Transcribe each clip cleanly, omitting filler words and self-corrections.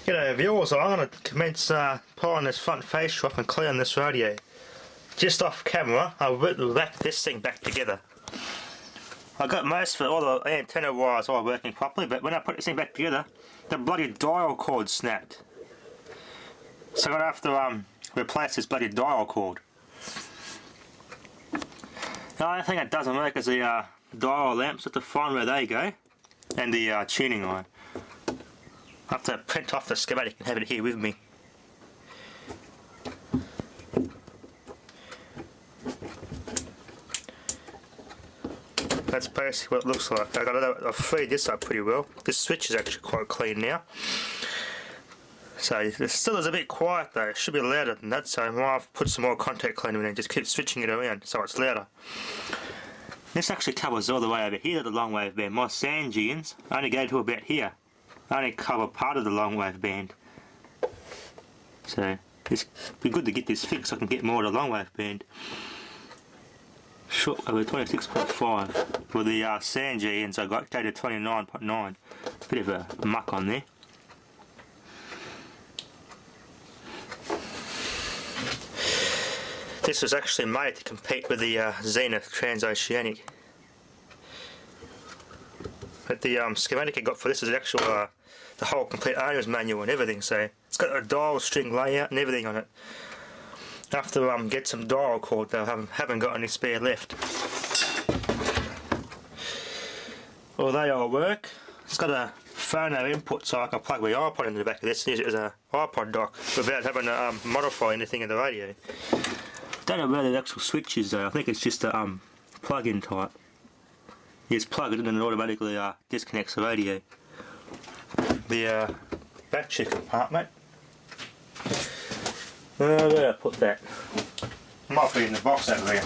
G'day viewers, I'm going to commence pulling this front fascia off and cleaning this radio. Just off camera, I'll whack this thing back together. I got most of all the antenna wires all working properly, but when I put this thing back together, the bloody dial cord snapped. So I'm going to have to replace this bloody dial cord. The only thing that doesn't work is the dial lamps at the front where they go, and the tuning iron. I have to print off the schematic and have it here with me. That's basically what it looks like. I've freed this up pretty well. This switch is actually quite clean now. So it still is a bit quiet though. It should be louder than that, so I might have put some more contact cleaner in and just keep switching it around so it's louder. This actually covers all the way over here to the long wave band. My sand jeans only go to about here. I only cover part of the long wave band. So it's be good to get this fixed so I can get more of the long wave band. Short over 26.5. For the sand jeans I got go to 29.9. Bit of a muck on there. This was actually made to compete with the Zenith Transoceanic. But the schematic I got for this is actual the whole complete owner's manual and everything, so it's got a dial string layout and everything on it. I have to get some dial cord though, I haven't got any spare left. Well, they all work. It's got a phono input so I can plug my iPod into the back of this and use it as an iPod dock without having to modify anything in the radio. Don't know where the actual switch is though, I think it's just a plug-in type. You just plug it in and it automatically disconnects the radio. The battery compartment. Where did I put that? Might be in the box over there.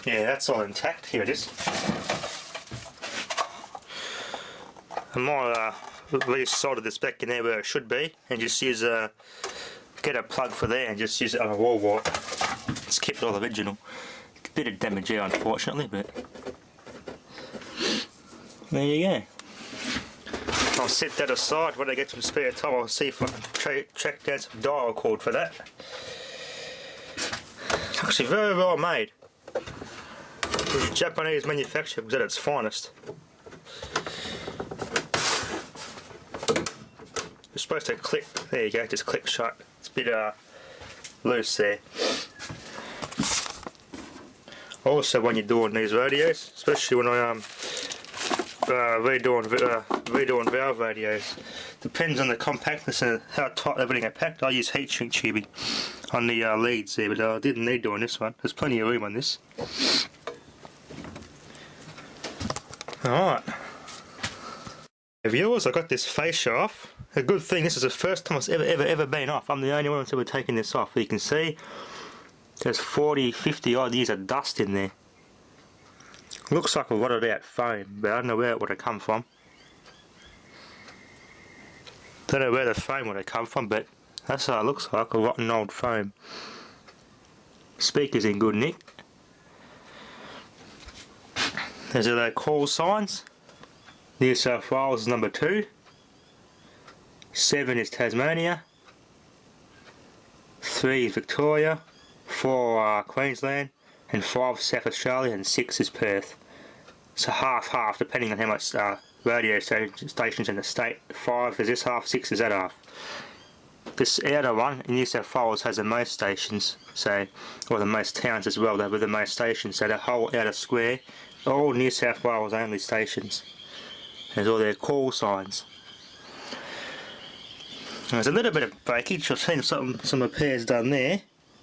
Yeah, that's all intact. Here it is. I might re-solder this back in there where it should be and just use get a plug for there and just use it on a wall wart. Let's keep it all original. A bit of damage here unfortunately, but there you go. I'll set that aside. When I get some spare time I'll see if I can track down some dial cord for that. It's actually very well made. The Japanese manufacturer was at its finest. It's supposed to clip, there you go, just clip shut. It's a bit loose there. Also when you're doing these radios, especially when I redoing valve radios, depends on the compactness and how tight everything is packed. I use heat shrink tubing on the leads there, but I didn't need doing this one. There's plenty of room on this. Alright. Viewers, I got this fascia off. A good thing, this is the first time it's ever been off. I'm the only one that's ever taken this off. You can see there's 40-50 odd years of dust in there. Looks like a rotted out foam, but I don't know where it would have come from. Don't know where the foam would have come from, but that's what it looks like, a rotten old foam. Speaker's in good nick. There's the call signs. New South Wales is number 2. 7 is Tasmania. 3 is Victoria. 4 Queensland. And 5 South Australia, and 6 is Perth. So half depending on how much radio stations in the state. 5 is this half, 6 is that half. This outer one in New South Wales has the most stations, so, or the most towns as well, with the most stations, so the whole outer square, all New South Wales only stations. There's all their call signs. There's a little bit of breakage. I've seen some repairs done there.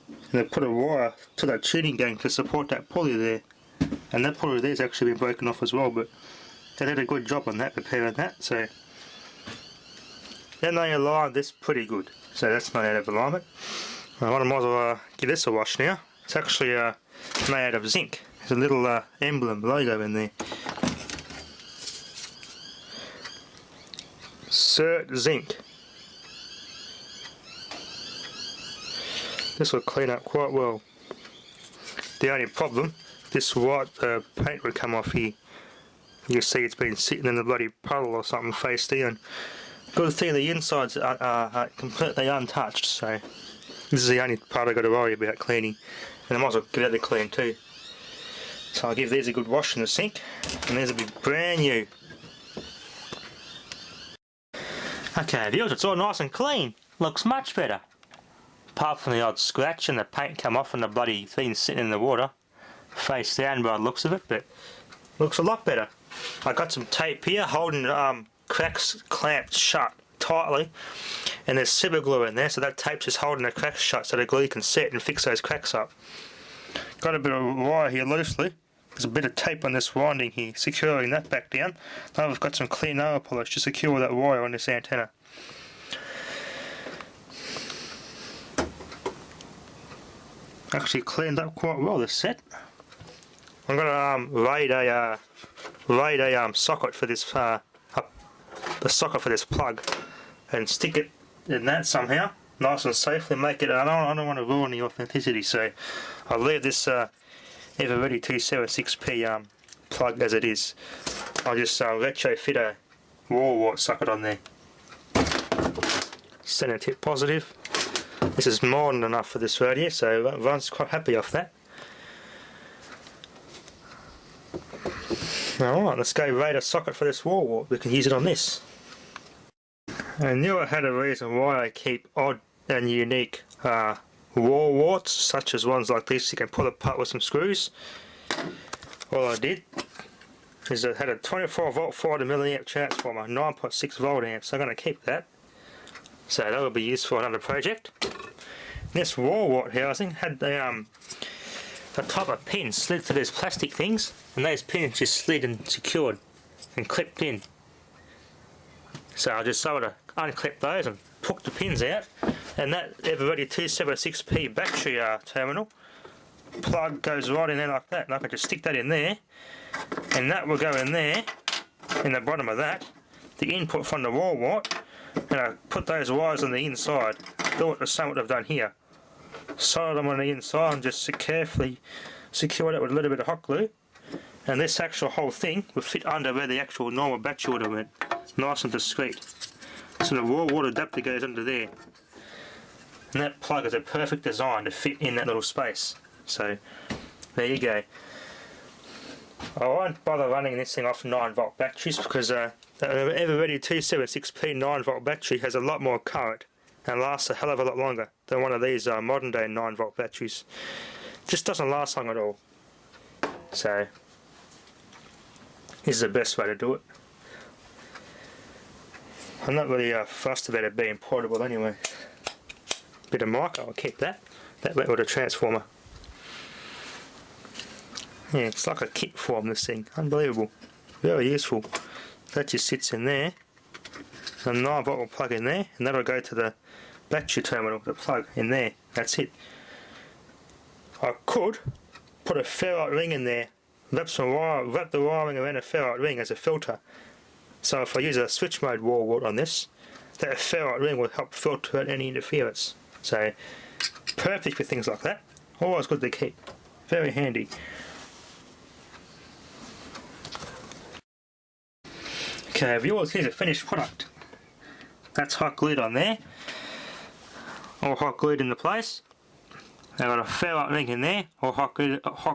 And they put a wire to that tuning gang to support that pulley there. And that pulley there's actually been broken off as well, but they did a good job on that, repairing that, so. Then they aligned this pretty good, so that's not out of alignment. I might as well give this a wash now. It's actually made out of zinc. There's a little emblem logo in there. Cert Zinc. This will clean up quite well. The only problem, this white paint would come off here. You can see it's been sitting in the bloody puddle or something face down. Good thing the insides are completely untouched, so this is the only part I've got to worry about cleaning. And I might as well give that a clean too. So I'll give these a good wash in the sink, and these will be brand new. Okay viewers, it's all nice and clean. Looks much better. Apart from the odd scratch and the paint come off and the bloody thing sitting in the water. Face down by the looks of it, but looks a lot better. I got some tape here holding cracks clamped shut tightly, and there's super glue in there, so that tape's just holding the cracks shut so the glue can set and fix those cracks up. Got a bit of wire here loosely. There's a bit of tape on this winding here, securing that back down. Now I've got some clear nail polish to secure that wire on this antenna. Actually cleaned up quite well, this set. I'm going to raid a socket for this the socket for this plug and stick it in that somehow, nice and safely. Make it. I don't want to ruin the authenticity, so I'll leave this Everready 276p plug as it is. I'll just retrofit a wall wart socket on there. Send a tip positive. This is more than enough for this radio, so everyone's quite happy off that. Alright, let's go raid a socket for this wall wart. We can use it on this. I knew I had a reason why I keep odd and unique wall warts, such as ones like this you can pull apart with some screws. All I did is I had a 24 volt 40 milliamp transformer, 9.6 volt amps, so I'm going to keep that. So that will be used for another project. This wall wart housing had the top of pins slid to these plastic things, and those pins just slid and secured and clipped in. So I just sort of unclipped those and took the pins out, and that Everready 276p battery terminal plug goes right in there like that, and I can just stick that in there, and that will go in there, in the bottom of that, the input from the wall wart, and I put those wires on the inside, do it the same what I've done here. Solder them on the inside and just carefully secure it with a little bit of hot glue, and this actual whole thing will fit under where the actual normal battery would have went, nice and discreet. So the wall wart adapter goes under there, and that plug is a perfect design to fit in that little space. So there you go. I won't bother running this thing off 9 volt batteries because the Everready 276p 9 volt battery has a lot more current and lasts a hell of a lot longer than one of these modern day 9 volt batteries. Just doesn't last long at all. So this is the best way to do it. I'm not really fussed about it being portable anyway. Bit of mic, I'll keep that. That went with a transformer. Yeah, it's like a kit form, this thing. Unbelievable. Very useful. That just sits in there. A 9 volt will plug in there, and that'll go to the battery terminal, the plug in there. That's it. I could put a ferrite ring in there, wrap the wiring around a ferrite ring as a filter. So if I use a switch mode wall wart on this, that ferrite ring will help filter out any interference. So perfect for things like that. Always good to keep. Very handy. Okay viewers, here's a finished product. That's hot glued on there. All hot glued into place. I've got a ferrite ring in there, all hot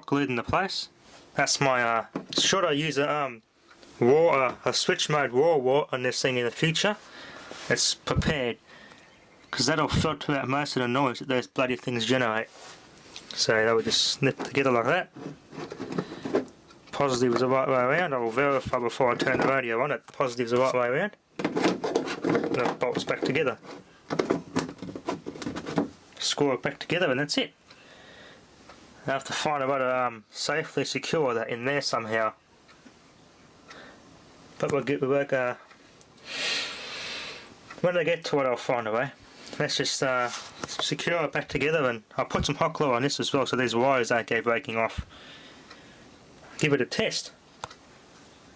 glued into place. That's my, should I use a switch mode wall wart on this thing in the future, it's prepared, because that'll filter out most of the noise that those bloody things generate. So they will just snip together like that. Positive is the right way around. I will verify before I turn the radio on that the positive is the right way around. And it bolts back together. Screw it back together and that's it. I have to find a way to safely secure that in there somehow. But we'll work when I get to it I'll find a way. Let's just secure it back together, and I'll put some hot glue on this as well so these wires don't go breaking off. Give it a test.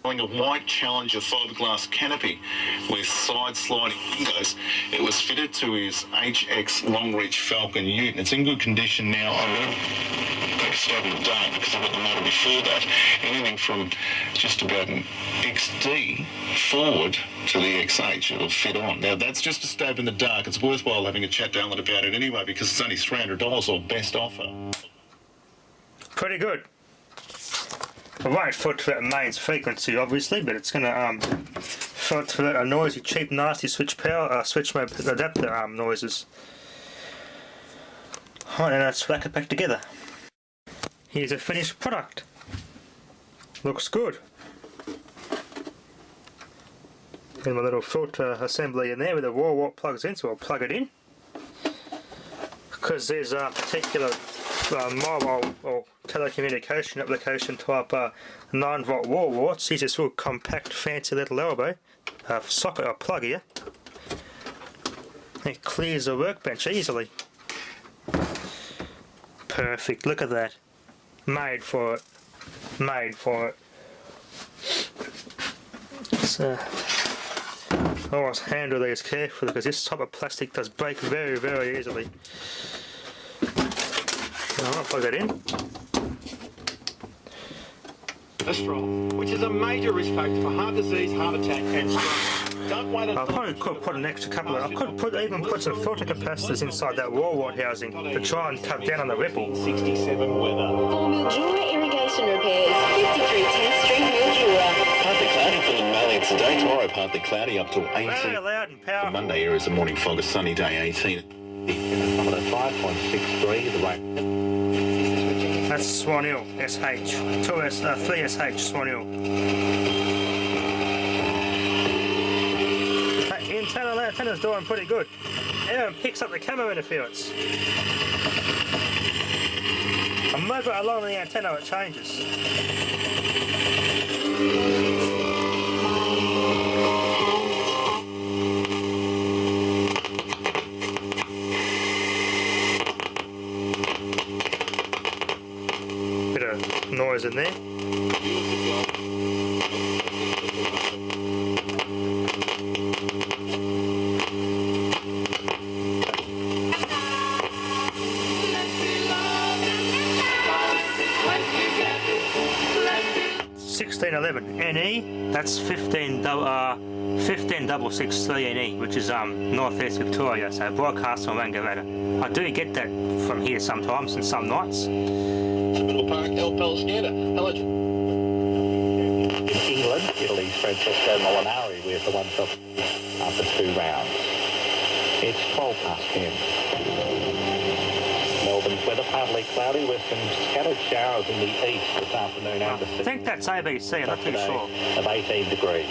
A white Challenger fiberglass canopy with side sliding windows. It was fitted to his HX long reach Falcon ute, and it's in good condition now. I've started the dark because I've got the motor before that. Anything from just about an XD forward to the XH, it'll fit on. Now that's just a stab in the dark. It's worthwhile having a chat to Alan about it anyway because it's only $300 or best offer. Pretty good. I won't filter that mains frequency obviously, but it's going to filter out a noisy, cheap, nasty switch power, switch mode adapter noises. Alright, and let's whack it back together. Here's a finished product. Looks good. There's my little filter assembly in there with the wart plugs in, so I'll plug it in. Because there's a particular mobile or telecommunication application type 9-volt wart. See this little compact fancy little elbow socket or plug here. It clears the workbench easily. Perfect, look at that. Made for it. Made for it. So I always handle these carefully because this type of plastic does break very, very easily. I'll plug that in. Astor, which is a major risk factor for heart disease, heart attack and stroke. Don't wait until... I probably could put an extra couple of... I could even put some filter capacitors inside that wart housing to try and cut down on the ripple. 67 weather. For Mildura Irrigation Repairs, 53 10th Street, Mildura. Partly cloudy for Mallee today. Tomorrow partly cloudy up to 18. Very loud and powerful. Monday here is a morning fog, a sunny day, 18. Some of the 5.63, the rain. That's Swan Hill, SH. 3SH, Swan Hill. That internal antenna's doing pretty good. It picks up the camera interference. I move it along the antenna, it changes. Bit of noise in there. NE, that's 15663 NE, which is northeast Victoria, so broadcast from Wangaratta. I do get that from here sometimes and some nights. Little Park, El Scanner. Hello. In England, Italy's Francesco Molinari with the one-top after 2 rounds. It's 12 past 10. Melbourne's weather partly cloudy with some scattered showers in the east this afternoon and this I think that's ABC, I'm not too sure. Of 18 degrees.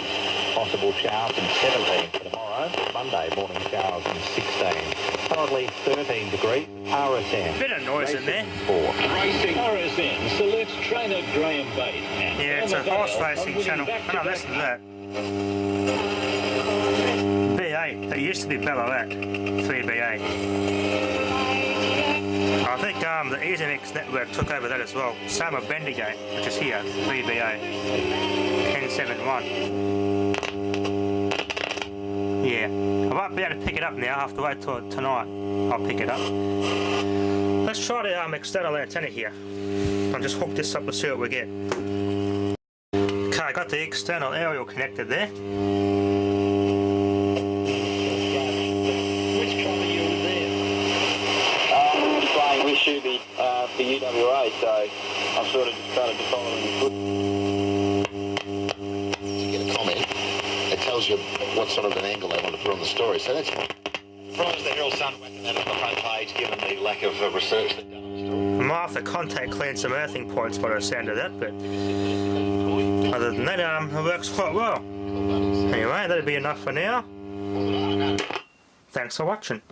Possible showers and 17 for tomorrow. Monday, morning showers and 16. Currently 13 degrees. RSN. Bit of noise in there. Racing RSN selects trainer Graham Bate. Yeah, it's a horse racing channel. I don't listen to that. B8, that used to be Ballarat, 3BA. I think the EasyMix network took over that as well. Same with Bendigate, which is here, 3BA, 1071. Yeah, I won't be able to pick it up now. I have to wait till tonight. I'll pick it up. Let's try the external antenna here. I'll just hook this up and see what we get. Okay, I got the external aerial connected there. Shuby for UWA, so I've sort of just started to follow him. To get a comment, it tells you what sort of an angle they want to put on the story, so that's fine. Surprised the Herald Sun whacking that on the front page, given the lack of research they've done on the story. I might have to contact clean some earthing points by the sound of that, but other than that, it works quite well. Anyway, that'll be enough for now. Thanks for watching.